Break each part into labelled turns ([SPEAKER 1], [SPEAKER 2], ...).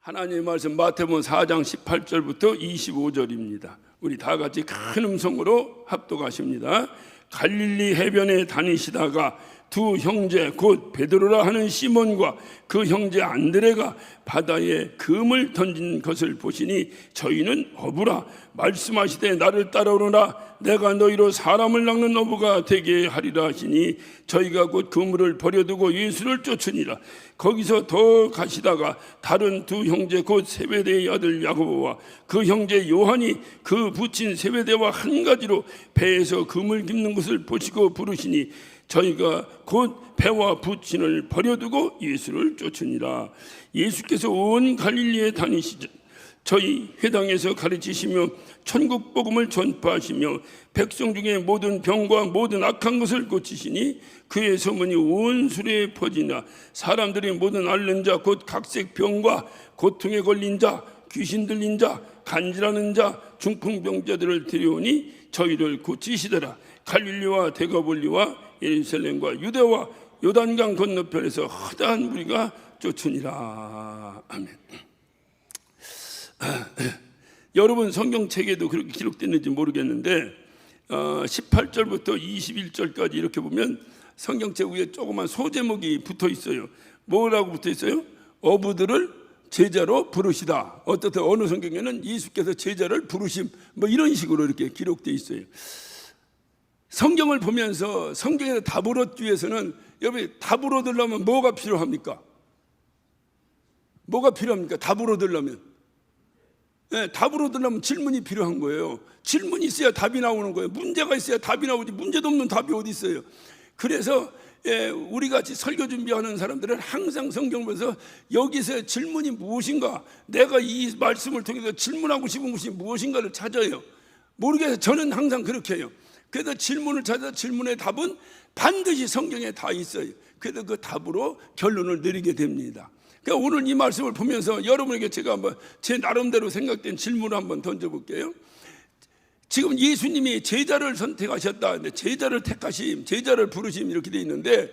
[SPEAKER 1] 하나님의 말씀 마태복음 4장 18절부터 25절입니다. 우리 다 같이 큰 음성으로 합독하십니다. 갈릴리 해변에 다니시다가 두 형제 곧 베드로라 하는 시몬과 그 형제 안드레가 바다에 금을 던진 것을 보시니 저희는 어부라 말씀하시되 나를 따라오너라 내가 너희로 사람을 낚는 어부가 되게 하리라 하시니 저희가 곧 그물을 버려두고 예수를 쫓으니라. 거기서 더 가시다가 다른 두 형제 곧 세베대의 아들 야고보와 그 형제 요한이 그 붙인 세베대와 한 가지로 배에서 금을 깁는 것을 보시고 부르시니 저희가 곧 배와 부친을 버려두고 예수를 쫓으니라. 예수께서 온 갈릴리에 다니시자 저희 회당에서 가르치시며 천국 복음을 전파하시며 백성 중에 모든 병과 모든 악한 것을 고치시니 그의 소문이 온 수레에 퍼지나 사람들이 모든 앓는 자 곧 각색 병과 고통에 걸린 자 귀신 들린 자 간질하는 자 중풍병자들을 데려오니 저희를 고치시더라. 갈릴리와 데가볼리와 예루살렘과 유대와 요단강 건너편에서 허다한 무리가 쫓으니라. 아멘. 여러분 성경책에도 그렇게 기록됐는지 모르겠는데 18절부터 21절까지 이렇게 보면 성경책 위에 조그만 소제목이 붙어 있어요. 뭐라고 붙어 있어요? 어부들을 제자로 부르시다. 어떻든 어느 성경에는 예수께서 제자를 부르심 뭐 이런 식으로 이렇게 기록되어 있어요. 성경을 보면서 성경에서 답을 얻기 위해서는 여러분 답을 얻으려면 뭐가 필요합니까? 뭐가 필요합니까? 답을 얻으려면 답을 얻으려면 질문이 필요한 거예요. 질문이 있어야 답이 나오는 거예요. 문제가 있어야 답이 나오지 문제도 없는 답이 어디 있어요. 그래서 우리 같이 설교 준비하는 사람들은 항상 성경을 보면서 여기서 질문이 무엇인가, 내가 이 말씀을 통해서 질문하고 싶은 것이 무엇인가를 찾아요. 모르겠어요. 저는 항상 그렇게 해요. 그래서 질문을 찾아 질문의 답은 반드시 성경에 다 있어요. 그래서 그 답으로 결론을 내리게 됩니다. 그러니까 오늘 이 말씀을 보면서 여러분에게 제가 한번 제 나름대로 생각된 질문을 한번 던져볼게요. 지금 예수님이 제자를 선택하셨다, 제자를 택하심, 제자를 부르심 이렇게 돼 있는데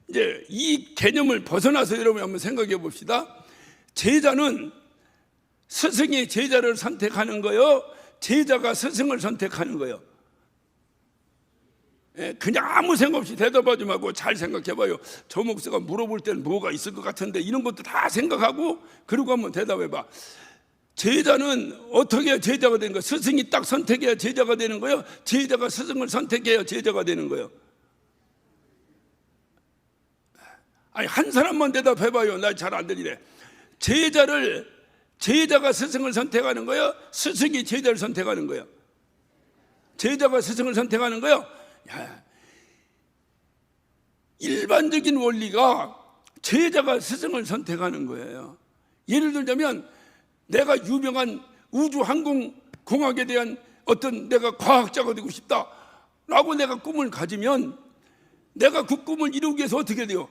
[SPEAKER 1] 이제 이 개념을 벗어나서 여러분 한번 생각해 봅시다. 제자는 스승이 제자를 선택하는 거요, 제자가 스승을 선택하는 거요. 그냥 아무 생각 없이 대답하지 말고 잘 생각해봐요. 저 목사가 물어볼 때는 뭐가 있을 것 같은데 이런 것도 다 생각하고 그리고 한번 대답해봐. 제자는 어떻게 제자가 되는 거예요? 스승이 딱 선택해야 제자가 되는 거예요? 제자가 스승을 선택해야 제자가 되는 거예요? 아니 한 사람만 대답해봐요. 나 잘 안 들리네. 제자가 스승을 선택하는 거예요? 스승이 제자를 선택하는 거예요? 제자가 스승을 선택하는 거예요? 일반적인 원리가 제자가 스승을 선택하는 거예요. 예를 들자면 내가 유명한 우주항공공학에 대한 어떤 내가 과학자가 되고 싶다라고 내가 꿈을 가지면 내가 그 꿈을 이루기 위해서 어떻게 돼요?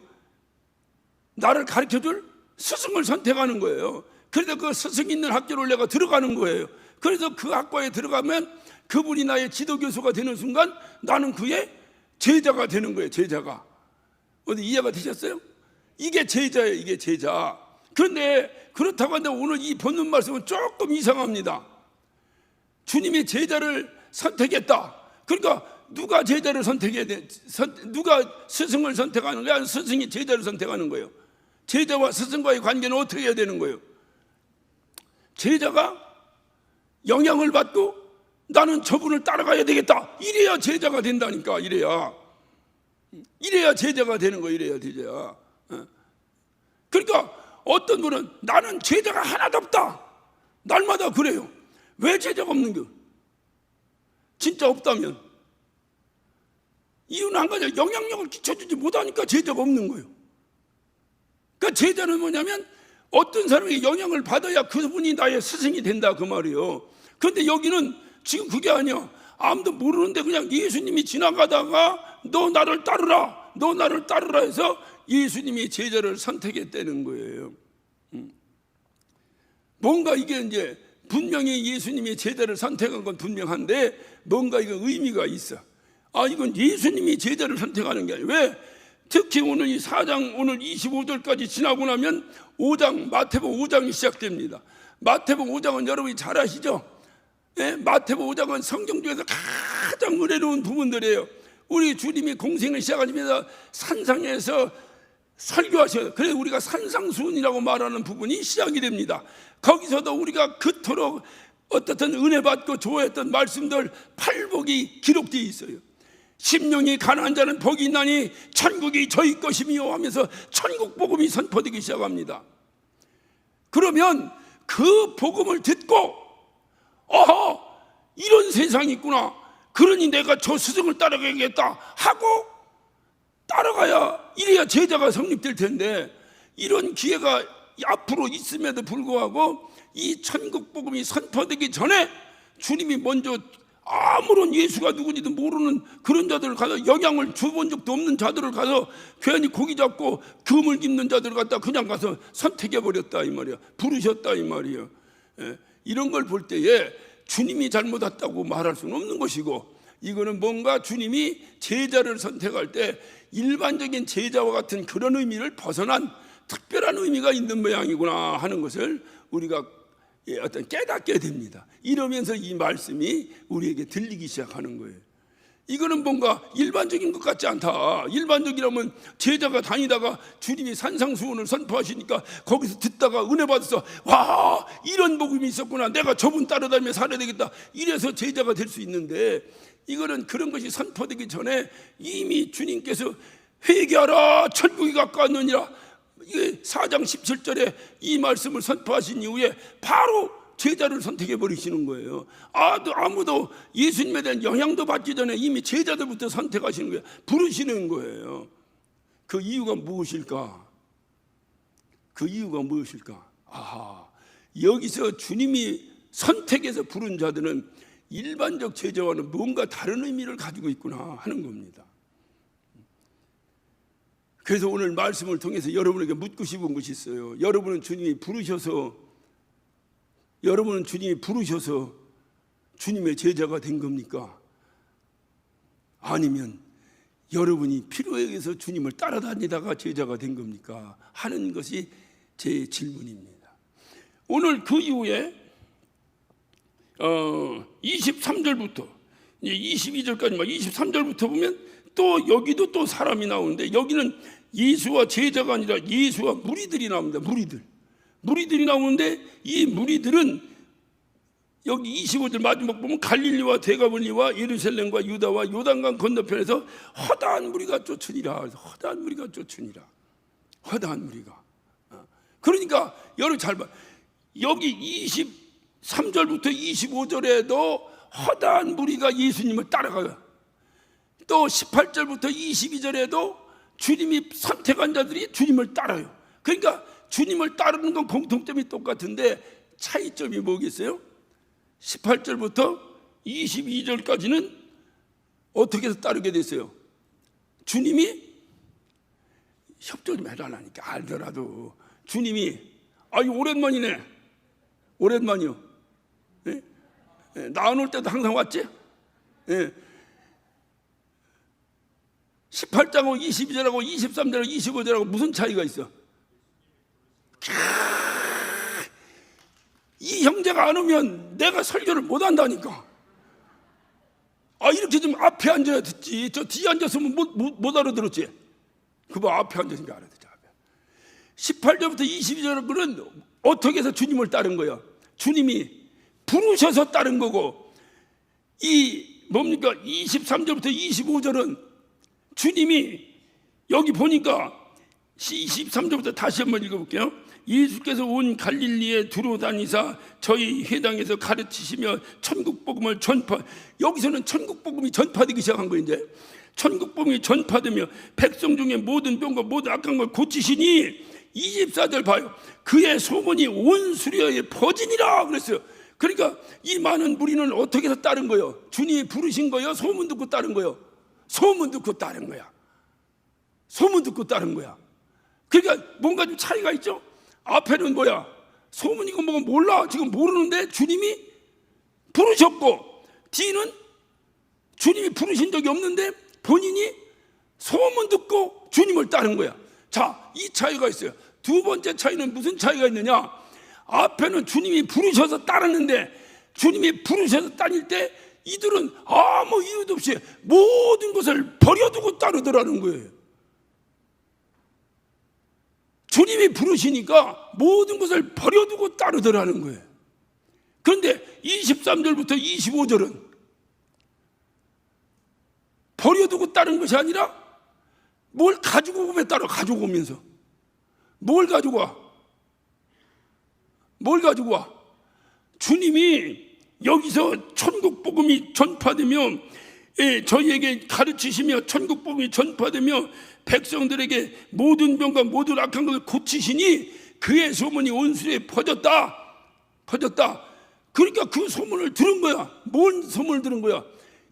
[SPEAKER 1] 나를 가르쳐줄 스승을 선택하는 거예요. 그래서 그 스승 있는 학교를 내가 들어가는 거예요. 그래서 그 학과에 들어가면 그분이 나의 지도교수가 되는 순간 나는 그의 제자가 되는 거예요. 제자가. 어디 이해가 되셨어요? 이게 제자예요. 이게 제자. 그런데 그렇다고 한다면 오늘 이 본문 말씀은 조금 이상합니다. 주님이 제자를 선택했다. 그러니까 누가 제자를 선택해야 돼? 누가 스승을 선택하는 거야? 스승이 제자를 선택하는 거예요. 제자와 스승과의 관계는 어떻게 해야 되는 거예요? 제자가 영향을 받고 나는 저분을 따라가야 되겠다. 이래야 제자가 된다니까. 이래야 제자가 되는 거예요. 이래야 제자야. 그러니까 어떤 분은 나는 제자가 하나도 없다. 날마다 그래요. 왜 제자가 없는 거예요? 진짜 없다면 이유는 한 가지, 영향력을 끼쳐주지 못하니까 제자가 없는 거예요. 그러니까 제자는 뭐냐면 어떤 사람에게 영향을 받아야 그분이 나의 스승이 된다 그 말이에요. 그런데 여기는 지금 그게 아니야. 아무도 모르는데 그냥 예수님이 지나가다가 너 나를 따르라, 너 나를 따르라 해서 예수님이 제자를 선택했다는 거예요. 뭔가 이게 이제 분명히 예수님이 제자를 선택한 건 분명한데 뭔가 이거 의미가 있어. 이건 예수님이 제자를 선택하는 게 아니에요. 왜? 특히 오늘 이 4장 오늘 25절까지 지나고 나면 5장 마태복음 5장이 시작됩니다. 마태복음 5장은 여러분이 잘 아시죠? 예? 마태복음 5장은 성경 중에서 가장 은혜로운 부분들이에요. 우리 주님이 공생을 시작하시면서 산상에서 설교하셔요. 그래서 우리가 산상수훈이라고 말하는 부분이 시작이 됩니다. 거기서도 우리가 그토록 어떻든 은혜 받고 좋아했던 말씀들 팔복이 기록되어 있어요. 심령이 가난한 자는 복이 있나니 천국이 저희 것이며 하면서 천국 복음이 선포되기 시작합니다. 그러면 그 복음을 듣고 어허, 이런 세상이 있구나, 그러니 내가 저 스승을 따라가야겠다 하고 따라가야, 이래야 제자가 성립될 텐데, 이런 기회가 앞으로 있음에도 불구하고 이 천국 복음이 선포되기 전에 주님이 먼저 아무런 예수가 누구지도 모르는 그런 자들을 가서, 영향을 줘본 적도 없는 자들을 가서 괜히 고기 잡고 금을 깁는 자들을 갖다 그냥 가서 선택해버렸다 이 말이야. 부르셨다 이 말이야. 예, 이런 걸 볼 때에 주님이 잘못했다고 말할 수는 없는 것이고, 이거는 뭔가 주님이 제자를 선택할 때 일반적인 제자와 같은 그런 의미를 벗어난 특별한 의미가 있는 모양이구나 하는 것을 우리가 어떤 깨닫게 됩니다. 이러면서 이 말씀이 우리에게 들리기 시작하는 거예요. 이거는 뭔가 일반적인 것 같지 않다. 일반적이라면 제자가 다니다가 주님이 산상수훈을 선포하시니까 거기서 듣다가 은혜 받아서 와, 이런 복음이 있었구나, 내가 저분 따라다니며 살아야 되겠다, 이래서 제자가 될 수 있는데, 이거는 그런 것이 선포되기 전에 이미 주님께서 회개하라 천국이 가까웠느니라, 이게 4장 17절에 이 말씀을 선포하신 이후에 바로 제자를 선택해 버리시는 거예요. 아무도 예수님에 대한 영향도 받기 전에 이미 제자들부터 선택하시는 거예요. 부르시는 거예요. 그 이유가 무엇일까? 그 이유가 무엇일까? 여기서 주님이 선택해서 부른 자들은 일반적 제자와는 뭔가 다른 의미를 가지고 있구나 하는 겁니다. 그래서 오늘 말씀을 통해서 여러분에게 묻고 싶은 것이 있어요. 여러분은 주님이 부르셔서 주님의 제자가 된 겁니까? 아니면 여러분이 필요에 의해서 주님을 따라다니다가 제자가 된 겁니까? 하는 것이 제 질문입니다. 오늘 그 이후에 23절부터 22절까지 23절부터 보면 또 여기도 또 사람이 나오는데, 여기는 예수와 제자가 아니라 예수와 무리들이 나옵니다. 무리들이 나오는데, 이 무리들은 여기 25절 마지막 보면 갈릴리와 데가볼리와 예루살렘과 유다와 요단강 건너편에서 허다한 무리가 쫓으니라. 허다한 무리가. 그러니까 여러분 잘 봐. 여기 23절부터 25절에도 허다한 무리가 예수님을 따라가요. 또 18절부터 22절에도 주님이 선택한 자들이 주님을 따라요. 그러니까 주님을 따르는 건 공통점이 똑같은데 차이점이 뭐겠어요? 18절부터 22절까지는 어떻게 해서 따르게 됐어요? 주님이 협조 좀 해달라니까. 알더라도 주님이 오랜만이네. 오랜만이요. 네? 네, 나 안 올 때도 항상 왔지? 네. 18장하고 22절하고 23절하고 25절하고 무슨 차이가 있어? 이 형제가 안 오면 내가 설교를 못 한다니까. 이렇게 좀 앞에 앉아야 듣지. 저 뒤에 앉았으면 못 알아들었지. 그거 앞에 앉았으니까 알아듣지. 18절부터 22절은 어떻게 해서 주님을 따른 거야? 주님이 부르셔서 따른 거고, 이 뭡니까? 23절부터 25절은 주님이, 여기 보니까 23절부터 다시 한번 읽어볼게요. 예수께서 온 갈릴리에 두루 다니사 저희 회당에서 가르치시며 천국 복음을 여기서는 천국 복음이 전파되기 시작한 거예요. 이제 천국 복음이 전파되며 백성 중에 모든 병과 모든 악한 걸 고치시니, 24절 봐요. 그의 소문이 온 수려에 퍼지니라 그랬어요. 그러니까 이 많은 무리는 어떻게 해서 따른 거예요? 주님이 부르신 거예요? 소문 듣고 따른 거예요? 소문 듣고 따른 거야. 그러니까 뭔가 좀 차이가 있죠? 앞에는 뭐야? 소문이고 뭐가 몰라. 지금 모르는데 주님이 부르셨고, 뒤는 주님이 부르신 적이 없는데 본인이 소문 듣고 주님을 따른 거야. 자, 이 차이가 있어요. 두 번째 차이는 무슨 차이가 있느냐? 앞에는 주님이 부르셔서 따랐는데, 주님이 부르셔서 따를 때 이들은 아무 이유도 없이 모든 것을 버려두고 따르더라는 거예요. 주님이 부르시니까 모든 것을 버려두고 따르더라는 거예요. 그런데 23절부터 25절은 버려두고 따른 것이 아니라 뭘 가지고 오면 따라. 가지고 오면서 뭘 가지고 와? 뭘 가지고 와? 주님이 여기서 천국 복음이 전파되며 저희에게 가르치시며 천국 복음이 전파되며 백성들에게 모든 병과 모든 악한 것을 고치시니 그의 소문이 온 수에 퍼졌다. 그러니까 그 소문을 들은 거야. 뭔 소문을 들은 거야?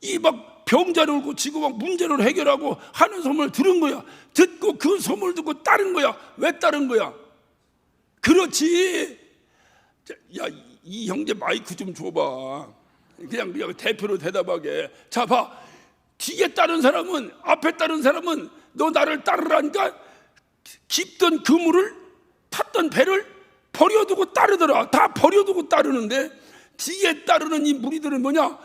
[SPEAKER 1] 이 막 병자를 고치고 막 문제를 해결하고 하는 소문을 들은 거야. 듣고 그 소문을 듣고 따른 거야. 왜 따른 거야? 그렇지. 야, 이 형제 마이크 좀 줘봐. 그냥 대표로 대답하게. 자, 봐. 뒤에 따른 사람은, 앞에 따른 사람은 너 나를 따르라니까 깊던 그물을 탔던 배를 버려두고 따르더라. 다 버려두고 따르는데 뒤에 따르는 이 무리들은 뭐냐?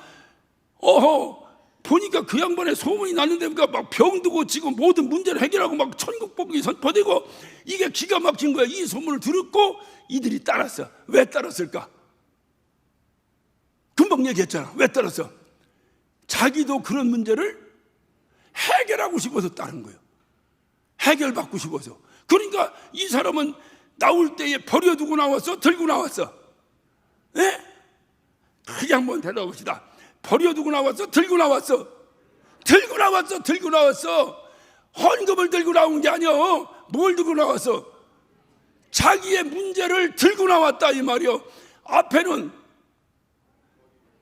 [SPEAKER 1] 보니까 그 양반의 소문이 났는데 막 병도 고치고 모든 문제를 해결하고 막 천국 복음이 선포되고 이게 기가 막힌 거야. 이 소문을 듣고 이들이 따랐어. 왜 따랐을까? 금방 얘기했잖아. 왜 따랐어? 자기도 그런 문제를 해결하고 싶어서 따른 거예요. 해결받고 싶어서. 그러니까 이 사람은 나올 때에 버려두고 나왔어? 들고 나왔어? 예? 크게 한번 대답합시다. 버려두고 나왔어? 들고 나왔어? 들고 나왔어. 들고 나왔어. 헌금을 들고 나온 게 아니야. 뭘 들고 나왔어? 자기의 문제를 들고 나왔다 이 말이요. 앞에는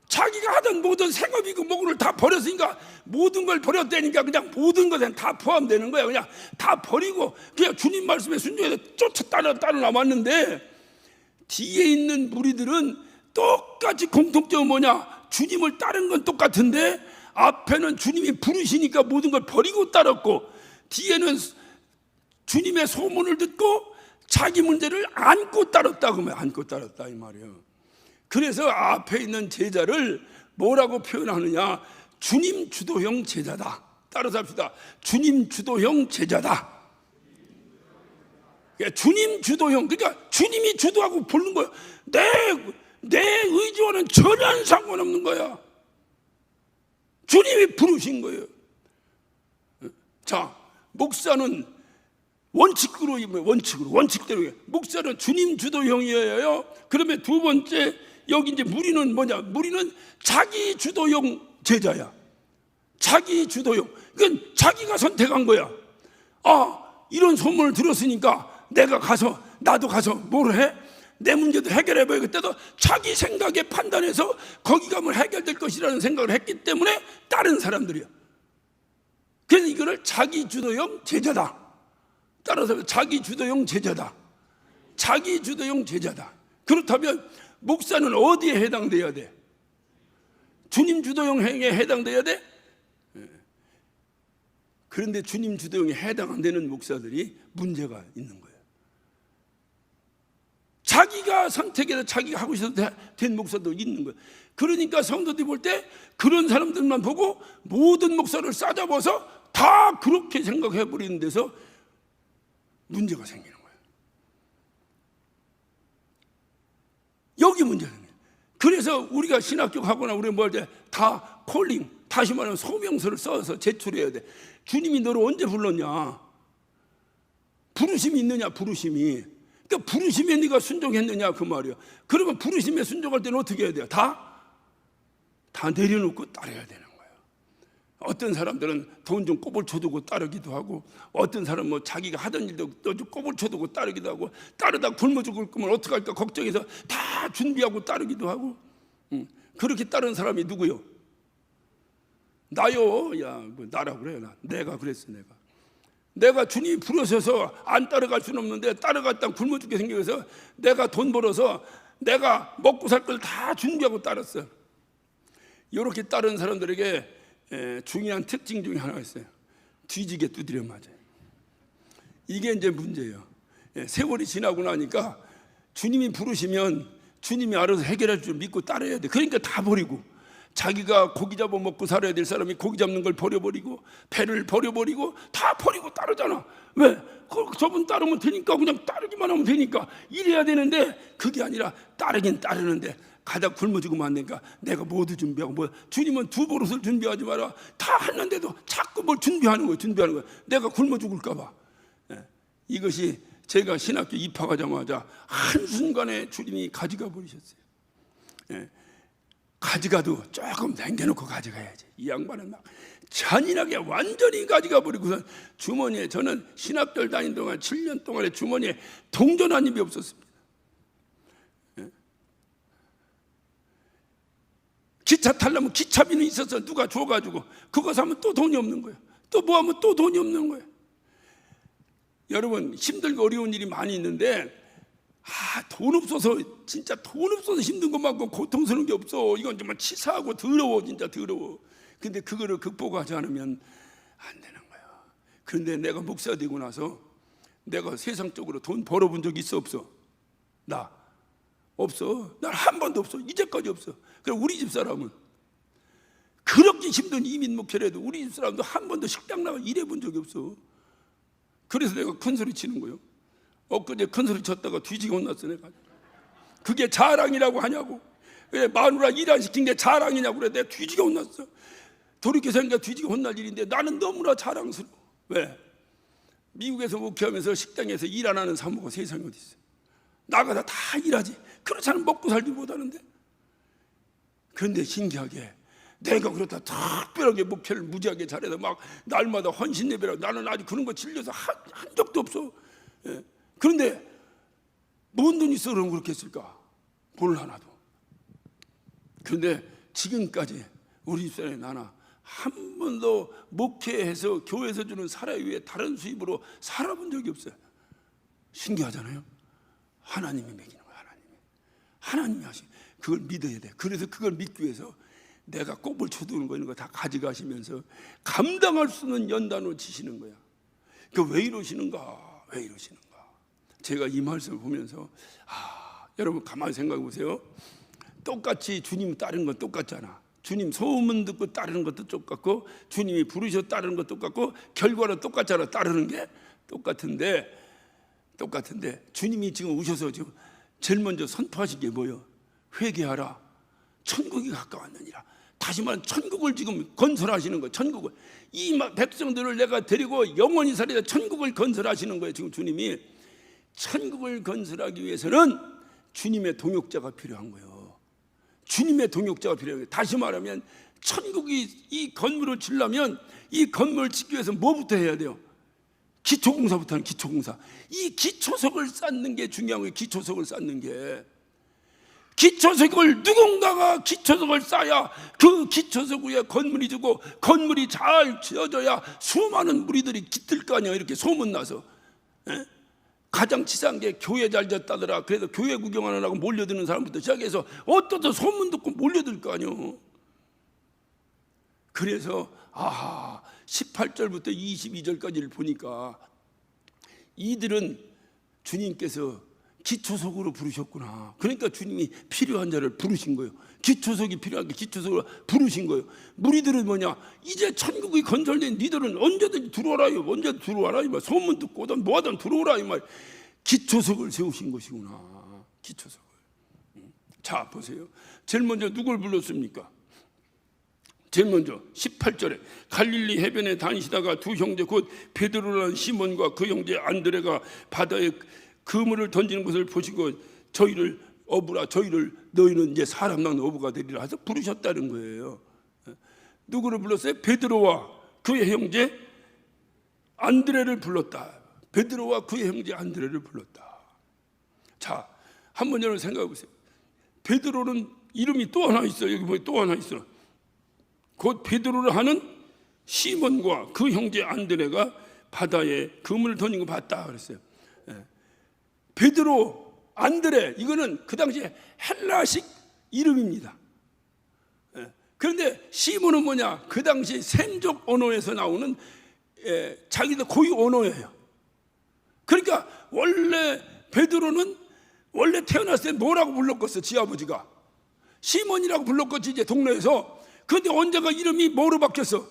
[SPEAKER 1] 자기가 하던 모든 생업이고 뭐고를 다 버렸으니까 모든 걸 버렸다니까 그냥 모든 것엔 다 포함되는 거야. 그냥 다 버리고 그냥 주님 말씀에 순종해서 쫓아 따라 나왔는데 뒤에 있는 무리들은 똑같이 공통점은 뭐냐? 주님을 따른 건 똑같은데 앞에는 주님이 부르시니까 모든 걸 버리고 따랐고 뒤에는 주님의 소문을 듣고 자기 문제를 안고 따랐다. 그러면 안고 따랐다 이 말이에요. 그래서 앞에 있는 제자를 뭐라고 표현하느냐? 주님 주도형 제자다. 따라서 합시다. 주님 주도형 제자다. 주님 주도형, 그러니까 주님이 주도하고 부르는 거야. 내 의지와는 전혀 상관없는 거야. 주님이 부르신 거예요. 자, 목사는 원칙대로 목사는 주님 주도형이에요. 그러면 두 번째 여기 이제 무리는 뭐냐? 무리는 자기 주도형 제자야. 자기 주도형. 그건 자기가 선택한 거야. 이런 소문을 들었으니까 나도 가서 뭘 해? 내 문제도 해결해봐야겠다도 자기 생각에 판단해서 거기 가면 해결될 것이라는 생각을 했기 때문에 다른 사람들이야. 그래서 이거를 자기 주도형 제자다. 따라서 자기 주도형 제자다. 자기 주도형 제자다. 그렇다면 목사는 어디에 해당돼야 돼? 주님 주도형 행위에 해당돼야 돼? 그런데 주님 주도형에 해당 안 되는 목사들이 문제가 있는 거예요. 자기가 선택해서 자기가 하고 싶어서 된 목사도 있는 거예요. 그러니까 성도들이 볼 때 그런 사람들만 보고 모든 목사를 싸잡아서 다 그렇게 생각해버리는 데서 문제가 생기는 거예요. 여기 문제가 생겨요. 그래서 우리가 신학교 가거나 우리 뭐 할 때 다 콜링, 다시 말하면 소명서를 써서 제출해야 돼. 주님이 너를 언제 불렀냐? 부르심이 있느냐? 부르심이. 그러니까 부르심에 네가 순종했느냐 그 말이야. 그러면 부르심에 순종할 때는 어떻게 해야 돼요? 다 내려놓고 따라야 되는 거예요. 어떤 사람들은 돈 좀 꼬불 쳐두고 따르기도 하고, 어떤 사람은 뭐 자기가 하던 일도 좀 꼬불 쳐두고 따르기도 하고, 따르다 굶어 죽을 거면 어떡할까 걱정해서 다 준비하고 따르기도 하고. 그렇게 따르는 사람이 누구요? 나요. 야, 뭐 나라고 그래요. 내가 그랬어. 내가 주님이 부르셔서 안 따라갈 수는 없는데 따라갔다 굶어 죽게 생겨서 내가 돈 벌어서 내가 먹고 살 걸 다 준비하고 따랐어. 이렇게 따르는 사람들에게 중요한 특징 중에 하나가 있어요. 뒤지게 두드려 맞아요. 이게 이제 문제예요. 세월이 지나고 나니까 주님이 부르시면 주님이 알아서 해결할 줄 믿고 따라야 돼. 그러니까 다 버리고, 자기가 고기 잡아 먹고 살아야 될 사람이 고기 잡는 걸 버려버리고, 배를 버려버리고 다 버리고 따르잖아. 왜? 저분 따르면 되니까, 그냥 따르기만 하면 되니까 이래야 되는데, 그게 아니라 따르긴 따르는데 가다 굶어 죽으면 안 되니까 내가 모두 준비하고, 뭐 주님은 두 버릇을 준비하지 마라 다 했는데도 자꾸 뭘 준비하는 거예요. 내가 굶어 죽을까 봐. 이것이 제가 신학교 입학하자마자 한순간에 주님이 가져가 버리셨어요. 가져가도 조금 남겨놓고 가져가야지. 이 양반은 막 잔인하게 완전히 가져가 버리고서 주머니에, 저는 신학교를 다닌 동안 7년 동안에 주머니에 동전 한 입이 없었습니다. 기차 타려면 기차비는 있어서 누가 줘가지고 그거 사면 또 돈이 없는 거예요. 또 뭐 하면 또 돈이 없는 거예요. 여러분, 힘들고 어려운 일이 많이 있는데 돈 없어서, 진짜 돈 없어서 힘든 것만큼 고통스러운 게 없어. 이건 정말 치사하고 더러워, 진짜 더러워. 근데 그거를 극복하지 않으면 안 되는 거야. 그런데 내가 목사 되고 나서 내가 세상적으로 돈 벌어본 적 있어, 없어? 나 없어. 난 한 번도 없어. 이제까지 없어. 그럼 우리 집 사람은 그렇게 힘든 이민 목회라도 우리 집 사람도 한 번도 식당 나가 일해본 적이 없어. 그래서 내가 큰 소리 치는 거예요. 엊그제 큰 소리 쳤다가 뒤지게 혼났어, 내가. 그게 자랑이라고 하냐고. 왜 마누라 일 안 시킨 게 자랑이냐고 그래. 내가 뒤지게 혼났어. 돌이켜 생각하니까 뒤지게 혼날 일인데 나는 너무나 자랑스러워. 왜? 미국에서 목회하면서 식당에서 일 안 하는 사모가 세상에 어디 있어. 나가서 다 일하지. 그렇지 않으면 먹고 살지 못하는데. 그런데 신기하게 내가 그렇다 특별하게 목회를 무지하게 잘해서 막 날마다 헌신 예배라고, 나는 아직 그런 거 질려서 한 적도 없어. 그런데 뭔 돈이 있어 그럼 그렇게 했을까? 뭘 하나도. 그런데 지금까지 우리 집사람이 나나 한 번도 목회해서 교회에서 주는 사례 위에 다른 수입으로 살아본 적이 없어요. 신기하잖아요. 하나님이 먹이는 거야. 하나님이 하시. 그걸 믿어야 돼. 그래서 그걸 믿기 위해서 내가 꼽을 쳐두는 거, 이런 거 다 가져가시면서 감당할 수 없는 연단을 지시는 거야. 그 왜 이러시는가? 왜 이러시는가? 제가 이 말씀을 보면서 여러분 가만히 생각해 보세요. 똑같이 주님 따르는 건 똑같잖아. 주님 소문 듣고 따르는 것도 똑같고, 주님이 부르셔 따르는 것도 똑같고, 결과는 똑같잖아. 따르는 게 똑같은데 주님이 지금 오셔서 지금 제일 먼저 선포하신 게 뭐예요? 회개하라. 천국이 가까웠느니라. 다시 말하면 천국을 지금 건설하시는 거예요. 천국을. 이 백성들을 내가 데리고 영원히 살리다 천국을 건설하시는 거예요. 지금 주님이. 천국을 건설하기 위해서는 주님의 동역자가 필요한 거예요. 주님의 동역자가 필요한 거예요. 다시 말하면 천국이, 이 건물을 지으려면 이 건물을 짓기 위해서 뭐부터 해야 돼요? 기초공사부터 하는 기초공사. 이 기초석을 쌓는 게 중요한 거예요. 기초석을 쌓는 게. 기초석을, 누군가가 기초석을 쌓아야 그 기초석 위에 건물이 지고, 건물이 잘 지어져야 수많은 무리들이 깃들 거 아니야. 이렇게 소문나서. 가장 치사한 게 교회 잘 졌다더라. 그래서 교회 구경하느라고 몰려드는 사람부터 시작해서 어떠서 소문 듣고 몰려들 거 아니야. 그래서 18절부터 22절까지를 보니까 이들은 주님께서 기초석으로 부르셨구나. 그러니까 주님이 필요한 자를 부르신 거예요. 기초석이 필요한 게 기초석으로 부르신 거예요. 무리들은 뭐냐? 이제 천국이 건설된 니들은 언제든지 들어와라요. 언제 들어와라. 이 말. 소문 듣고 오든 뭐하든 들어오라. 이 말. 기초석을 세우신 것이구나. 기초석을. 자, 보세요. 제일 먼저 누굴 불렀습니까? 제일 먼저 18절에 갈릴리 해변에 다니시다가 두 형제 곧 베드로라는 시몬과 그 형제 안드레가 바다에 그물을 던지는 것을 보시고 저희를 어부라, 저희를 너희는 이제 사람 낳는 어부가 되리라 해서 부르셨다는 거예요. 누구를 불렀어요? 베드로와 그의 형제 안드레를 불렀다. 베드로와 그의 형제 안드레를 불렀다. 자, 한번 여러분 생각해 보세요. 베드로는 이름이 또 하나 있어요. 여기 보면 또 하나 있어. 곧 베드로를 하는 시몬과 그 형제 안드레가 바다에 그물을 던진 거 봤다 그랬어요. 베드로, 안드레, 이거는 그 당시에 헬라식 이름입니다. 그런데 시몬은 뭐냐? 그 당시 셈족 언어에서 나오는 자기도 고유 언어예요. 그러니까 원래 베드로는 원래 태어났을 때 뭐라고 불렀겠어? 지 아버지가 시몬이라고 불렀겠지 이제 동네에서. 그런데 언제가 이름이 뭐로 바뀌었어?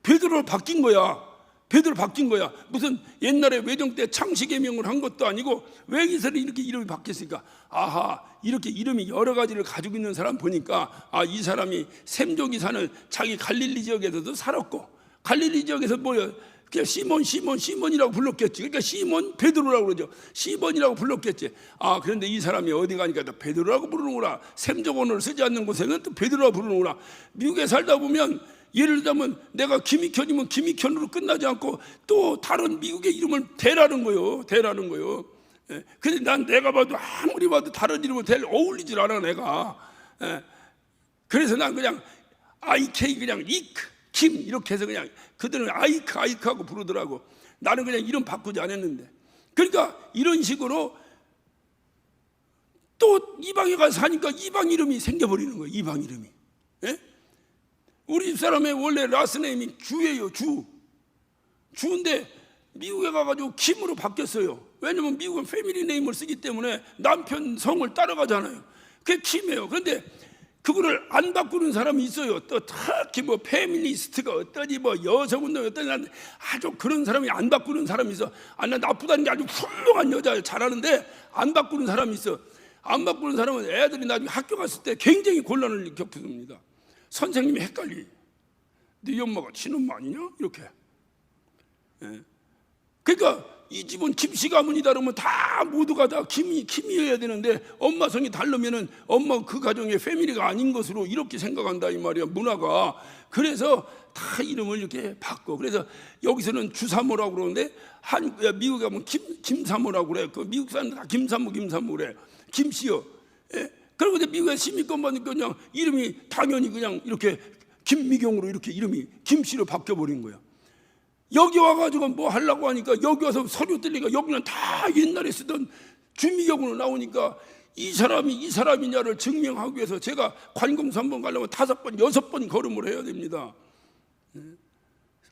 [SPEAKER 1] 베드로로 바뀐 거야. 베드로 바뀐 거야. 무슨 옛날에 외정 때 창시개명을 한 것도 아니고 왜 이사람이 이렇게 이름이 바뀌었으니까, 아하, 이렇게 이름이 여러 가지를 가지고 있는 사람 보니까, 아, 이 사람이 셈족이 사는 자기 갈릴리 지역에서도 살았고, 갈릴리 지역에서 뭐야, 그냥 시몬이라고 불렀겠지. 그러니까 시몬 베드로라고 그러죠. 시몬이라고 불렀겠지. 아, 그런데 이 사람이 어디 가니까 또 베드로라고 부르는구나. 셈족 언어를 쓰지 않는 곳에는 또 베드로라고 부르는구나. 미국에 살다 보면 예를 들면 내가 김익현이면 김익현으로 끝나지 않고 또 다른 미국의 이름을 대라는 거요. 근데 난 내가 봐도 아무리 봐도 다른 이름을 어울리질 않아 내가. 그래서 난 그냥 IK 그냥 김 이렇게 해서 그냥 그들은 아이크하고 부르더라고. 나는 그냥 이름 바꾸지 않았는데. 그러니까 이런 식으로 또 이방에 가서 사니까 이방 이름이 생겨버리는 거예요. 이방 이름이. 우리 집사람의 원래 라스네임이 주예요. 주인데 미국에 가가지고 김으로 바뀌었어요. 왜냐면 미국은 패밀리 네임을 쓰기 때문에 남편 성을 따라가잖아요. 그게 김이에요. 그런데 그거를 안 바꾸는 사람이 있어요. 또 특히 뭐 페미니스트가 어떠니 뭐 여성운동 어떠니 아주 그런 사람이 안 바꾸는 사람이 있어. 나 나쁘다는 게 아주 훌륭한 여자예요. 잘하는데 안 바꾸는 사람이 있어. 안 바꾸는 사람은 애들이 나중에 학교 갔을 때 굉장히 곤란을 겪습니다. 선생님이 헷갈리. 네 엄마가 친엄마 아니냐? 이렇게. 그러니까 이 집은 김씨 가문이다 그러면 다 모두가 다 김이어야 되는데 엄마 성이 다르면은 엄마 그 가정의 패밀리가 아닌 것으로 이렇게 생각한다 이 말이야. 문화가. 그래서 다 이름을 이렇게 바꿔. 그래서 여기서는 주사모라고 그러는데 미국에 가면 김사모라고 그래. 그 미국 사람들 다 김사모 그래. 김씨요. 그리고 이제 미국에 시민권 받으니까 그냥 이름이 당연히 그냥 이렇게 김미경으로 이렇게 이름이 김씨로 바뀌어버린 거야. 여기 와가지고 뭐 하려고 하니까 여기 와서 서류 뜰리가 여기는 다 옛날에 쓰던 주미경으로 나오니까 이 사람이 이 사람이냐를 증명하기 위해서 제가 관공서 한번 가려면 5번, 6번 걸음을 해야 됩니다.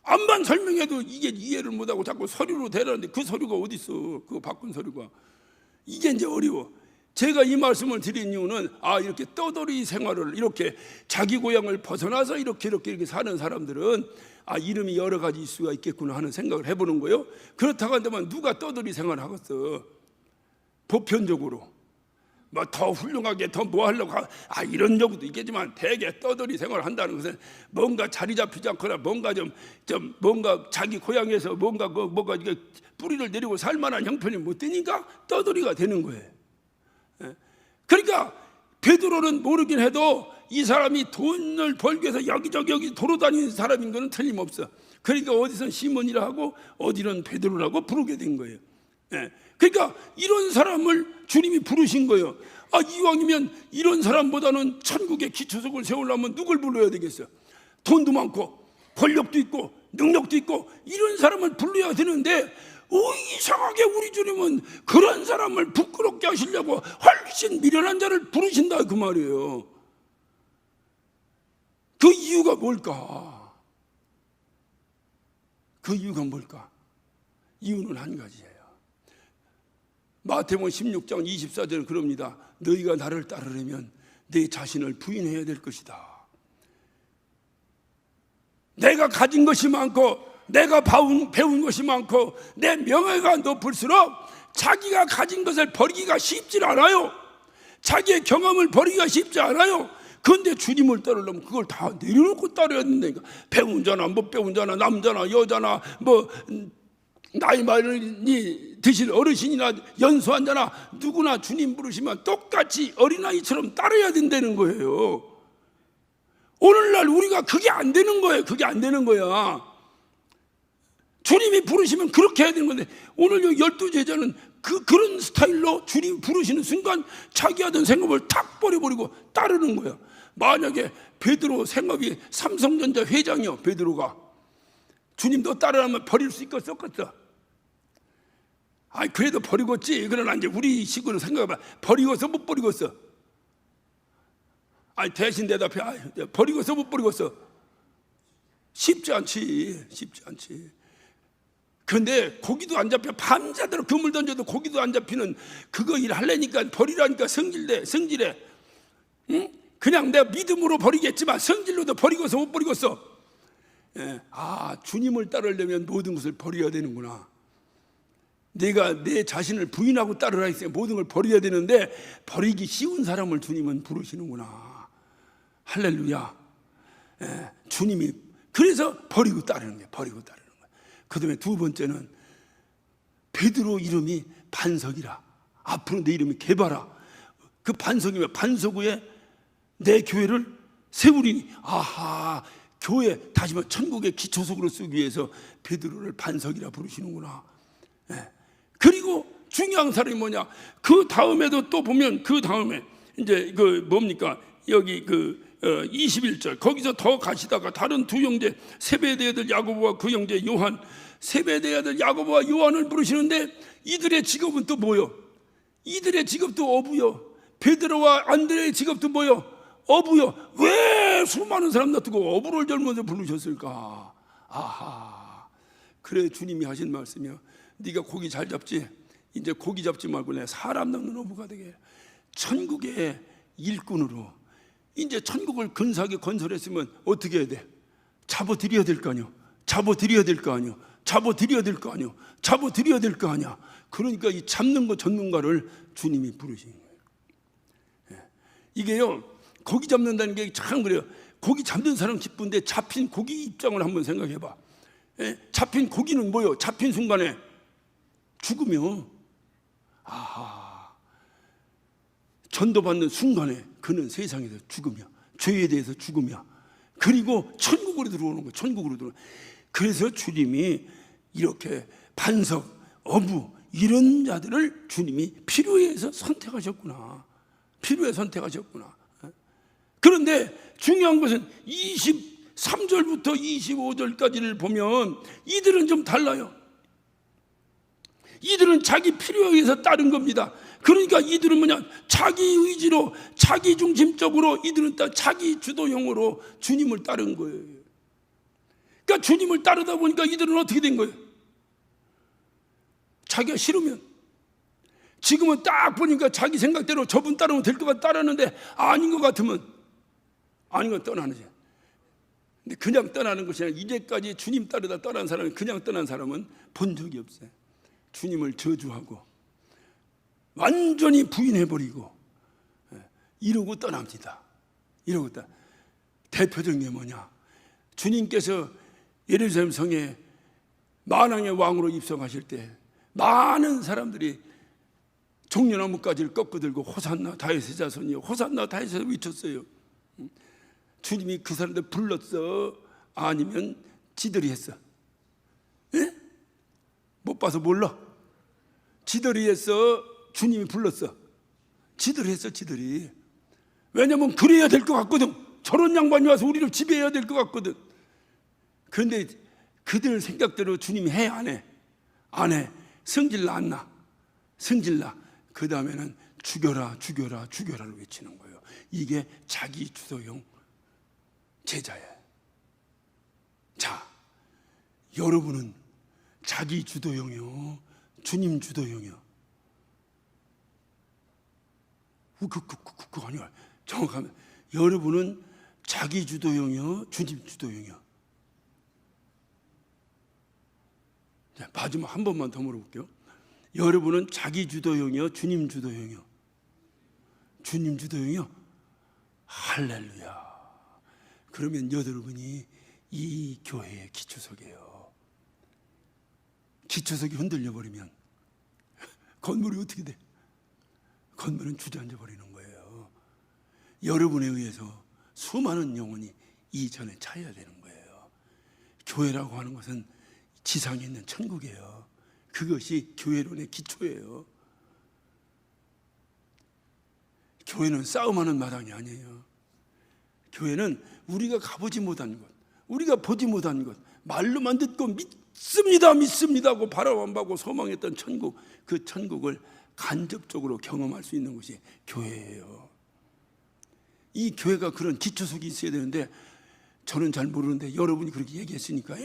[SPEAKER 1] 암만 설명해도 이게 이해를 못하고 자꾸 서류로 대라는데 그 서류가 어디 있어? 그거 바꾼 서류가. 이게 이제 어려워. 제가 이 말씀을 드린 이유는 이렇게 떠돌이 생활을 이렇게 자기 고향을 벗어나서 이렇게 사는 사람들은 이름이 여러 가지일 수가 있겠구나 하는 생각을 해보는 거예요. 그렇다고 한다면 누가 떠돌이 생활을 하겠어? 보편적으로 뭐 더 훌륭하게 더 뭐 하려고 이런 경우도 있겠지만 대개 떠돌이 생활을 한다는 것은 뭔가 자리 잡히지 않거나 뭔가 좀 뭔가 자기 고향에서 뭔가 이게 뿌리를 내리고 살 만한 형편이 못 되니까 떠돌이가 되는 거예요. 그러니까 베드로는 모르긴 해도 이 사람이 돈을 벌기 위해서 여기저기 돌아다니는 사람인 것은 틀림없어. 그러니까 어디선 시몬이라 하고 어디는 베드로라고 부르게 된 거예요. 그러니까 이런 사람을 주님이 부르신 거예요. 이왕이면 이런 사람보다는 천국의 기초석을 세우려면 누굴 불러야 되겠어요? 돈도 많고 권력도 있고 능력도 있고 이런 사람을 불러야 되는데 이상하게 우리 주님은 그런 사람을 부끄럽게 하시려고 훨씬 미련한 자를 부르신다 그 말이에요. 그 이유가 뭘까? 이유는 한 가지예요. 마태복음 16장 24절 그럽니다. 너희가 나를 따르려면 내 자신을 부인해야 될 것이다. 내가 가진 것이 많고 내가 배운 것이 많고 내 명예가 높을수록 자기가 가진 것을 버리기가 쉽지 않아요. 자기의 경험을 버리기가 쉽지 않아요. 그런데 주님을 따르려면 그걸 다 내려놓고 따라야 된다니까. 배운 자나 못 배운 자나 남자나 여자나 뭐 나이 많이 드실 어르신이나 연소한 자나 누구나 주님 부르시면 똑같이 어린아이처럼 따라야 된다는 거예요. 오늘날 우리가 그게 안 되는 거예요. 그게 안 되는 거야. 주님이 부르시면 그렇게 해야 되는 건데 오늘 12제자는 그런 스타일로 주님이 부르시는 순간 자기 하던 생업을 탁 버려버리고 따르는 거야. 만약에 베드로 생업이 삼성전자 회장이요. 베드로가 주님도 따르라면 버릴 수 있겠어? 그래도 버리겠지. 그러나 이제 우리 식으로 생각해봐. 버리고서 못 버리겠어? 대신 대답해. 버리고서 못 버리겠어? 쉽지 않지. 그런데 고기도 안 잡혀. 밤새도록 그물 던져도 고기도 안 잡히는 그거 일 하려니까 버리라니까. 성질에 응? 그냥 내가 믿음으로 버리겠지만 성질로도 버리고서 못 버리겠어. 주님을 따르려면 모든 것을 버려야 되는구나. 내가 내 자신을 부인하고 따르라 했으니 모든 걸 버려야 되는데 버리기 쉬운 사람을 주님은 부르시는구나. 할렐루야. 주님이 그래서 버리고 따르는 거예요. 그 다음에 두 번째는 베드로 이름이 반석이라. 앞으로 내 이름이 개바라. 그 반석이면 반석 위에 내 교회를 세우리니. 교회, 다시 말해 천국의 기초석으로 쓰기 위해서 베드로를 반석이라 부르시는구나. 그리고 중요한 사람이 뭐냐? 그 다음에도 또 보면 그 다음에 이제 그 뭡니까? 여기 21절 거기서 더 가시다가 다른 두 형제 세베대의 아들 야고보와 그 형제 요한, 세베대의 아들 야고보와 요한을 부르시는데 이들의 직업은 또 뭐요? 이들의 직업도 어부요. 베드로와 안드레의 직업도 뭐요? 어부요. 왜 수많은 사람 놔두고 어부를 젊어서 부르셨을까? 그래 주님이 하신 말씀이요. 네가 고기 잘 잡지? 이제 고기 잡지 말고 내 사람 낚는 어부가 되게. 천국의 일꾼으로 이제 천국을 근사하게 건설했으면 어떻게 해야 돼? 잡아드려야 될 거 아니요. 잡아드려야 될 거 아니야. 그러니까 이 잡는 거 전문가를 주님이 부르신 거예요. 이게요, 고기 잡는다는 게 참 그래요. 고기 잡는 사람 기쁜데 잡힌 고기 입장을 한번 생각해봐. 잡힌 고기는 뭐요? 잡힌 순간에 죽으며, 전도받는 순간에 그는 세상에서 죽으며, 죄에 대해서 죽으며, 그리고 천국으로 들어오는 거예요. 그래서 주님이 이렇게 반석, 어부 이런 자들을 주님이 필요해서 선택하셨구나. 그런데 중요한 것은 23절부터 25절까지를 보면 이들은 좀 달라요. 이들은 자기 필요에 의해서 따른 겁니다. 그러니까 이들은 뭐냐? 자기 의지로, 자기 중심적으로, 이들은 자기 주도형으로 주님을 따른 거예요. 그러니까 주님을 따르다 보니까 이들은 어떻게 된 거예요? 자기가 싫으면, 지금은 딱 보니까 자기 생각대로 저분 따르면 될 것 같아 따랐는데 아닌 것 같으면 아닌 건 떠나는 거예요. 근데 그냥 떠나는 것이 아니라 이제까지 주님 따르다 떠난 사람이, 그냥 떠난 사람은 본 적이 없어요. 주님을 저주하고 완전히 부인해버리고 이러고 떠납니다. 대표적인 게 뭐냐? 주님께서 예루살렘 성에 만왕의 왕으로 입성하실 때 많은 사람들이 종려나무가지를 꺾어들고 호산나 다윗의 자손이요, 호산나 다윗의 자손 외쳤어요. 주님이 그 사람들 불렀어? 아니면 지들이 했어? 못 봐서 몰라? 지들이 했어? 주님이 불렀어? 지들이 했어. 왜냐면 그래야 될 것 같거든. 저런 양반이 와서 우리를 지배해야 될 것 같거든. 그런데 그들 생각대로 주님이 해? 안 해? 성질나 안 나? 성질나. 그 다음에는 죽여라를 외치는 거예요. 이게 자기 주도형 제자예요. 자, 여러분은 자기 주도형이요, 주님 주도형이요? 그거 아니야. 정확하면 여러분은 자기 주도형이요, 주님 주도형이요? 자, 마지막 한 번만 더 물어볼게요. 여러분은 자기 주도형이요, 주님 주도형이요? 주님 주도형이요? 할렐루야. 그러면 여러분이 이 교회의 기초석이에요. 기초석이 흔들려 버리면 건물이 어떻게 돼? 건물은 주저앉아 버리는 거예요. 여러분에 의해서 수많은 영혼이 이 전에 차야 되는 거예요. 교회라고 하는 것은 지상에 있는 천국이에요. 그것이 교회론의 기초예요. 교회는 싸움하는 마당이 아니에요. 교회는 우리가 가보지 못한 것, 우리가 보지 못한 것, 말로만 듣고 믿습니다 하고 바라보고 소망했던 천국, 그 천국을 간접적으로 경험할 수 있는 것이 교회예요. 이 교회가 그런 기초석이 있어야 되는데 저는 잘 모르는데 여러분이 그렇게 얘기했으니까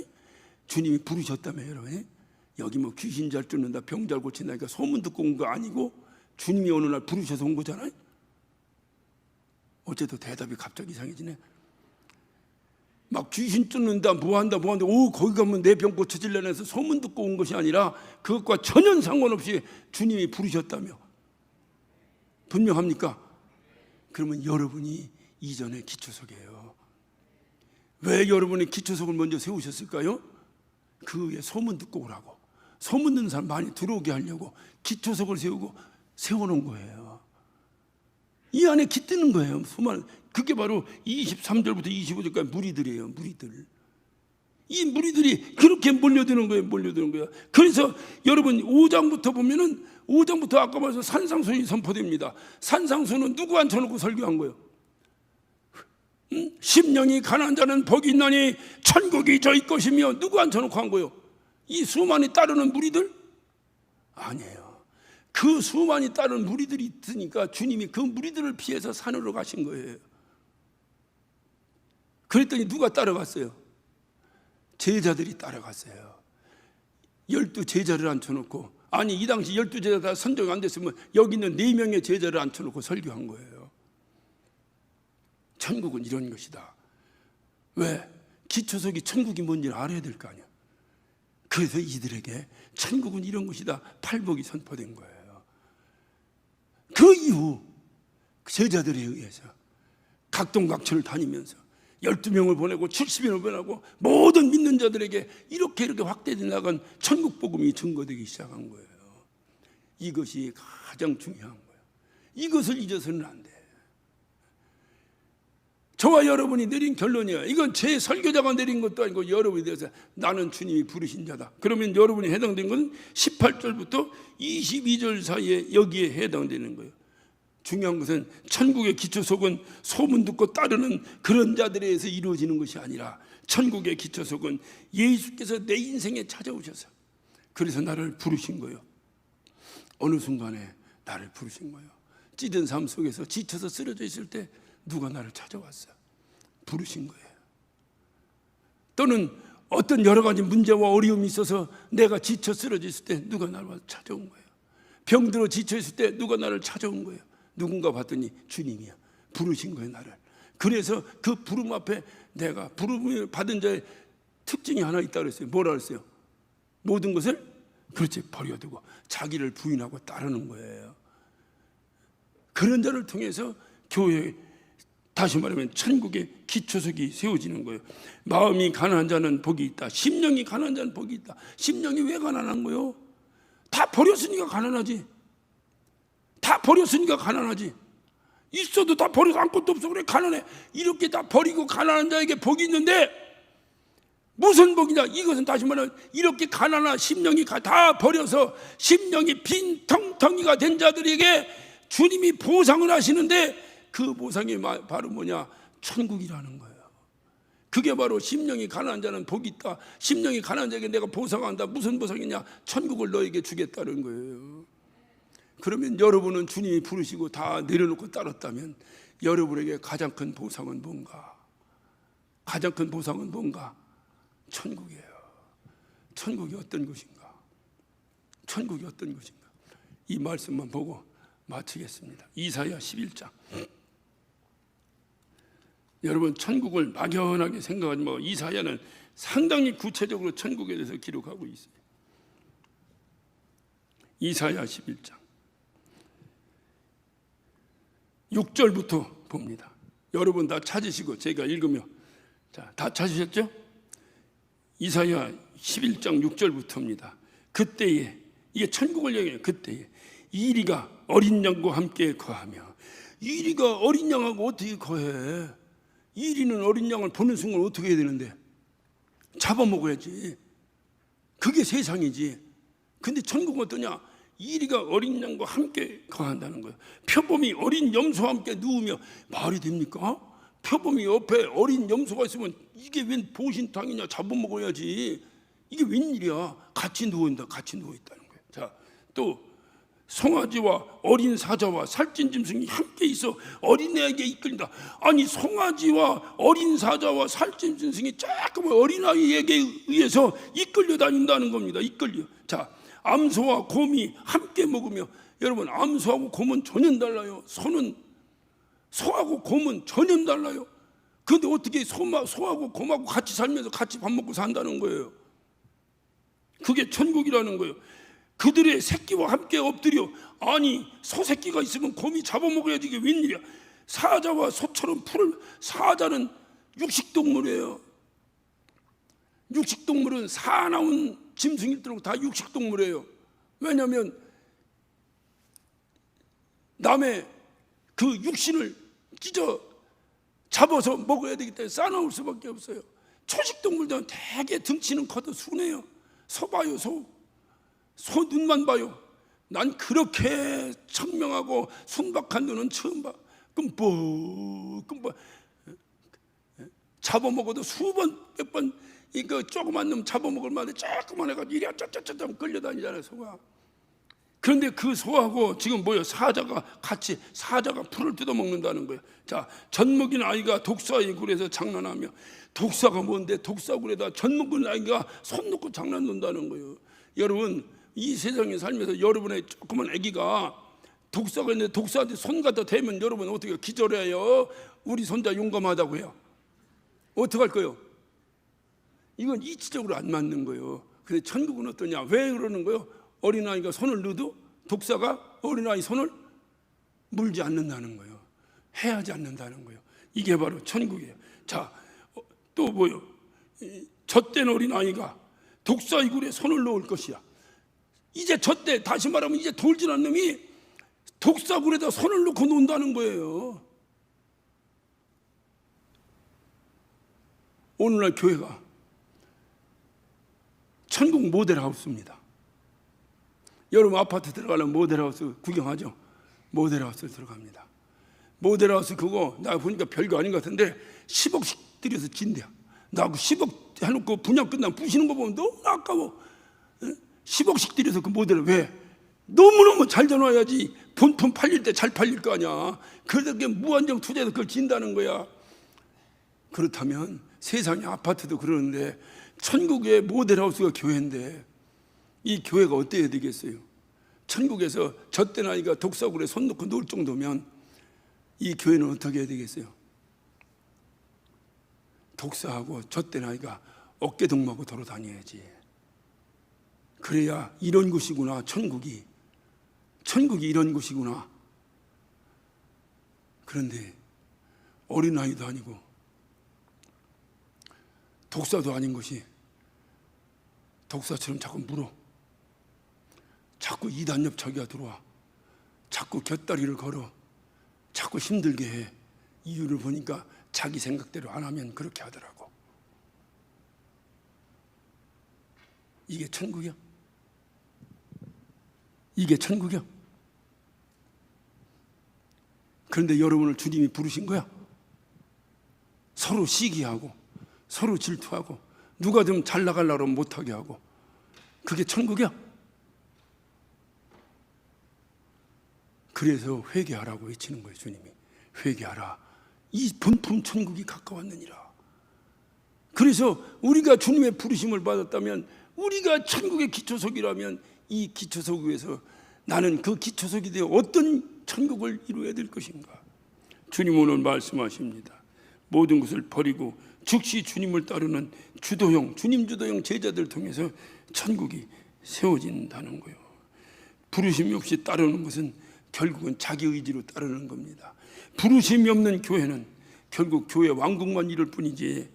[SPEAKER 1] 주님이 부르셨다며. 여기 뭐 귀신 잘 쫓는다, 병 잘 고친다니까 소문 듣고 온 거 아니고 주님이 어느 날 부르셔서 온 거잖아요. 어째도 대답이 갑자기 이상해지네. 막 귀신 쫓는다, 뭐한다, 오 거기 가면 내 병 고쳐질려나 해서 소문 듣고 온 것이 아니라 그것과 전혀 상관없이 주님이 부르셨다며. 분명합니까? 그러면 여러분이 이전에 기초석이에요. 왜 여러분이 기초석을 먼저 세우셨을까요? 그 위에 소문 듣고 오라고, 소문 듣는 사람 많이 들어오게 하려고 기초석을 세워놓은 거예요. 이 안에 깃드는 거예요. 수많은, 그게 바로 23절부터 25절까지 무리들이에요. 무리들. 이 무리들이 그렇게 몰려드는 거예요. 그래서 여러분 5장부터 보면은 5장부터 아까 말해서 산상수훈이 선포됩니다. 산상수훈은 누구 앉혀놓고 설교한 거예요? 심령이 가난한 자는 복이 있나니 천국이 저희 것이며 누구 앉혀놓고 한 거예요? 이 수많이 따르는 무리들? 아니에요. 그 수많이 따르는 무리들이 있으니까 주님이 그 무리들을 피해서 산으로 가신 거예요. 그랬더니 누가 따라갔어요? 제자들이 따라갔어요. 12 제자를 앉혀놓고, 아니 이 당시 12 제자 다 선정이 안 됐으면 여기 있는 4명의 제자를 앉혀놓고 설교한 거예요. 천국은 이런 것이다. 왜? 기초석이 천국이 뭔지를 알아야 될 거 아니야. 그래서 이들에게 천국은 이런 것이다 팔복이 선포된 거예요. 그 이후 제자들에 의해서 각동각처를 다니면서 12명을 보내고 70명을 보내고 모든 믿는 자들에게 이렇게 확대되어 나간 천국 복음이 증거되기 시작한 거예요. 이것이 가장 중요한 거예요. 이것을 잊어서는 안 돼. 저와 여러분이 내린 결론이에요. 이건 제 설교자가 내린 것도 아니고 여러분이 대해서 나는 주님이 부르신 자다. 그러면 여러분이 해당된 건 18절부터 22절 사이에 여기에 해당되는 거예요. 중요한 것은 천국의 기초석은 소문 듣고 따르는 그런 자들에 의해서 이루어지는 것이 아니라 천국의 기초석은 예수께서 내 인생에 찾아오셔서 그래서 나를 부르신 거예요. 어느 순간에 나를 부르신 거예요. 찌든 삶 속에서 지쳐서 쓰러져 있을 때 누가 나를 찾아왔어요. 부르신 거예요. 또는 어떤 여러 가지 문제와 어려움이 있어서 내가 지쳐 쓰러져 있을 때 누가 나를 와서 찾아온 거예요. 병들어 지쳐 있을 때 누가 나를 찾아온 거예요. 누군가 봤더니 주님이야. 부르신 거예요, 나를. 그래서 그 부름 앞에 내가 부름을 받은 자의 특징이 하나 있다고 그랬어요. 뭐라 그랬어요? 모든 것을 그렇지 버려두고 자기를 부인하고 따르는 거예요. 그런 자를 통해서 교회, 다시 말하면 천국의 기초석이 세워지는 거예요. 마음이 가난한 자는 복이 있다. 심령이 가난한 자는 복이 있다. 심령이 왜 가난한 거예요? 다 버렸으니까 가난하지. 다 버렸으니까 가난하지. 있어도 다 버려서 아무것도 없어 그래 가난해. 이렇게 다 버리고 가난한 자에게 복이 있는데 무슨 복이냐? 이것은 다시 말하면 이렇게 가난한 심령이 다 버려서 심령이 빈텅텅이가 된 자들에게 주님이 보상을 하시는데 그 보상이 바로 뭐냐? 천국이라는 거예요. 그게 바로 심령이 가난한 자는 복이 있다. 심령이 가난한 자에게 내가 보상한다. 무슨 보상이냐? 천국을 너에게 주겠다는 거예요. 그러면 여러분은 주님이 부르시고 다 내려놓고 따랐다면 여러분에게 가장 큰 보상은 뭔가? 가장 큰 보상은 뭔가? 천국이에요. 천국이 어떤 것인가? 천국이 어떤 것인가? 이 말씀만 보고 마치겠습니다. 이사야 11장. 여러분 천국을 막연하게 생각하지 말고 이사야는 상당히 구체적으로 천국에 대해서 기록하고 있어요. 이사야 11장 6절부터 봅니다. 여러분 다 찾으시고 제가 읽으며, 자, 다 찾으셨죠? 이사야 11장 6절부터입니다. 그때에, 이게 천국을 얘기해요. 그때에 이리가 어린 양과 함께 거하며. 이리가 어린 양하고 어떻게 거해? 이리는 어린 양을 보는 순간 어떻게 해야 되는데? 잡아먹어야지. 그게 세상이지. 근데 천국은 어떠냐? 이리가 어린 양과 함께 거한다는 거예요. 표범이 어린 염소와 함께 누우며. 말이 됩니까? 표범이 옆에 어린 염소가 있으면 이게 웬 보신탕이냐? 잡아먹어야지. 이게 웬일이야? 같이 누워있다. 같이 누워있다는 거예요. 자, 또 송아지와 어린 사자와 살찐 짐승이 함께 있어 어린애에게 이끌린다. 아니, 송아지와 어린 사자와 살찐 짐승이 자꾸 어린아이에게 의해서 이끌려 다닌다는 겁니다. 이끌려. 자, 암소와 곰이 함께 먹으며, 여러분, 암소하고 곰은 전혀 달라요. 소하고 곰은 전혀 달라요. 그런데 어떻게 소하고 곰하고 같이 살면서 같이 밥 먹고 산다는 거예요? 그게 천국이라는 거예요. 그들의 새끼와 함께 엎드려, 아니, 소 새끼가 있으면 곰이 잡아먹어야지, 이게 웬일이야. 사자와 소처럼 사자는 육식동물이에요. 육식동물은 사나운 짐승일도록 다 육식동물이에요. 왜냐하면 남의 그 육신을 잡아서 먹어야 되기 때문에 싸나울 수밖에 없어요. 초식동물들은 되게 등치는 커도 순해요. 소 봐요, 소 눈만 봐요. 난 그렇게 청명하고 순박한 눈은 처음 봐. 끔뻑 잡아먹어도 수번 몇 번 이거 조그만 놈 잡아먹을 만에 조그만 해가지고 이리 쩌쩌쩌쩌 끌려다니잖아요, 소가. 그런데 그 소하고 지금 뭐예요? 사자가 풀을 뜯어먹는다는 거예요. 자, 젖먹인 아이가 독사의 굴에서 장난하며, 독사가 뭔데 독사굴에다 젖먹인 아이가 손 놓고 장난 논다는 거예요. 여러분, 이 세상에 살면서 여러분의 조그만 아기가 독사가 있는데 독사한테 손 갖다 대면 여러분 어떻게 기절해요? 우리 손자 용감하다고 해요. 어떻게 할 거예요? 이건 이치적으로 안 맞는 거예요. 근데 천국은 어떠냐? 왜 그러는 거예요? 어린아이가 손을 넣어도 독사가 어린아이 손을 물지 않는다는 거예요. 해하지 않는다는 거예요. 이게 바로 천국이에요. 자, 또 뭐요? 젖된 어린아이가 독사 이굴에 손을 넣을 것이야. 이제 젖대, 다시 말하면 이제 돌진한 놈이 독사굴에다 손을 넣고 논다는 거예요. 오늘날 교회가 천국 모델하우스입니다. 여러분 아파트 들어가려면 모델하우스 구경하죠? 모델하우스를 들어갑니다. 모델하우스 그거 나 보니까 별거 아닌 것 같은데 10억씩 들여서 진대요. 나 그 10억 해놓고 분양 끝나면 부시는 거 보면 너무 아까워. 10억씩 들여서 그 모델을 왜? 너무너무 잘 전화해야지 본품 팔릴 때 잘 팔릴 거 아니야. 그렇게 무한정 투자해서 그걸 진다는 거야. 그렇다면 세상의 아파트도 그러는데 천국의 모델하우스가 교회인데 이 교회가 어때야 되겠어요? 천국에서 젖된 아이가 독사굴에 손 놓고 놀 정도면 이 교회는 어떻게 해야 되겠어요? 독사하고 젖된 아이가 어깨동무하고 돌아다녀야지. 그래야 이런 곳이구나. 천국이 이런 곳이구나. 그런데 어린아이도 아니고 독사도 아닌 것이 독사처럼 자꾸 물어. 자꾸 이단협차기가 들어와. 자꾸 곁다리를 걸어. 자꾸 힘들게 해. 이유를 보니까 자기 생각대로 안 하면 그렇게 하더라고. 이게 천국이야? 이게 천국이야? 그런데 여러분을 주님이 부르신 거야. 서로 시기하고 서로 질투하고 누가 좀 잘 나가려고 하면 못하게 하고, 그게 천국이야? 그래서 회개하라고 외치는 거예요. 주님이 회개하라. 이 본품 천국이 가까웠느니라. 그래서 우리가 주님의 부르심을 받았다면, 우리가 천국의 기초석이라면 이 기초석 위에서 나는 그 기초석이 되어 어떤 천국을 이루어야 될 것인가. 주님 오늘 말씀하십니다. 모든 것을 버리고 즉시 주님을 따르는 주님 주도형 제자들 통해서 천국이 세워진다는 거예요. 부르심이 없이 따르는 것은 결국은 자기 의지로 따르는 겁니다. 부르심이 없는 교회는 결국 교회 왕국만 이룰 뿐이지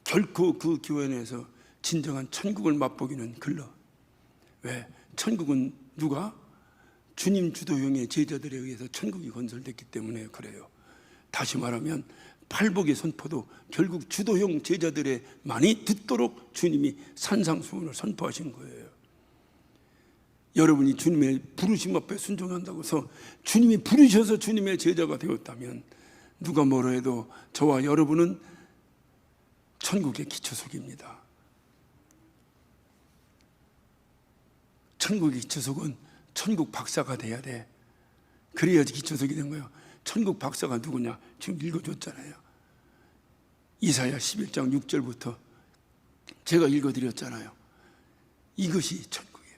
[SPEAKER 1] 결코 그 교회 내에서 진정한 천국을 맛보기는 글러. 왜? 천국은 누가? 주님 주도형의 제자들에 의해서 천국이 건설됐기 때문에 그래요. 다시 말하면 팔복의 선포도 결국 주도형 제자들의 많이 듣도록 주님이 산상수훈을 선포하신 거예요. 여러분이 주님의 부르심 앞에 순종한다고 해서 주님이 부르셔서 주님의 제자가 되었다면 누가 뭐라 해도 저와 여러분은 천국의 기초석입니다. 천국의 기초석은 천국 박사가 돼야 돼. 그래야지 기초석이 된 거예요. 천국 박사가 누구냐? 지금 읽어줬잖아요. 이사야 11장 6절부터 제가 읽어드렸잖아요. 이것이 천국이에요.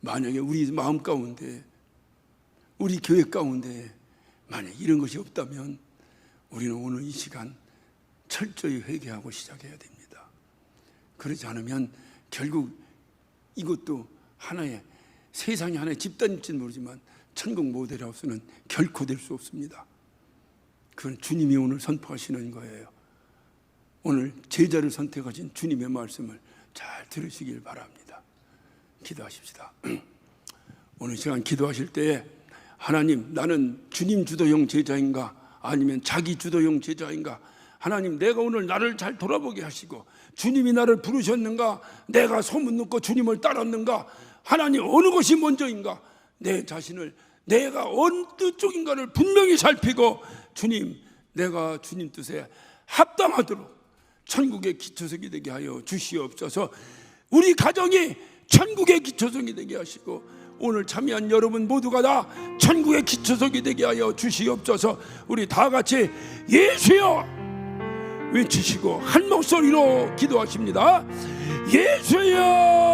[SPEAKER 1] 만약에 우리 마음 가운데, 우리 교회 가운데 만약 이런 것이 없다면 우리는 오늘 이 시간 철저히 회개하고 시작해야 됩니다. 그렇지 않으면 결국 이것도 하나의, 세상이 하나의 집단일지는 모르지만 천국 모델하우스는 결코 될 수 없습니다. 그건 주님이 오늘 선포하시는 거예요. 오늘 제자를 선택하신 주님의 말씀을 잘 들으시길 바랍니다. 기도하십시다. 오늘 시간 기도하실 때에 하나님, 나는 주님 주도형 제자인가 아니면 자기 주도형 제자인가? 하나님, 내가 오늘 나를 잘 돌아보게 하시고, 주님이 나를 부르셨는가? 내가 소문 듣고 주님을 따랐는가? 하나님, 어느 것이 먼저인가? 내 자신을, 내가 어느 쪽인가를 분명히 살피고, 주님, 내가 주님 뜻에 합당하도록 천국의 기초석이 되게 하여 주시옵소서. 우리 가정이 천국의 기초석이 되게 하시고, 오늘 참여한 여러분 모두가 다 천국의 기초석이 되게 하여 주시옵소서. 우리 다 같이 예수여 외치시고 한 목소리로 기도하십니다. 예수여.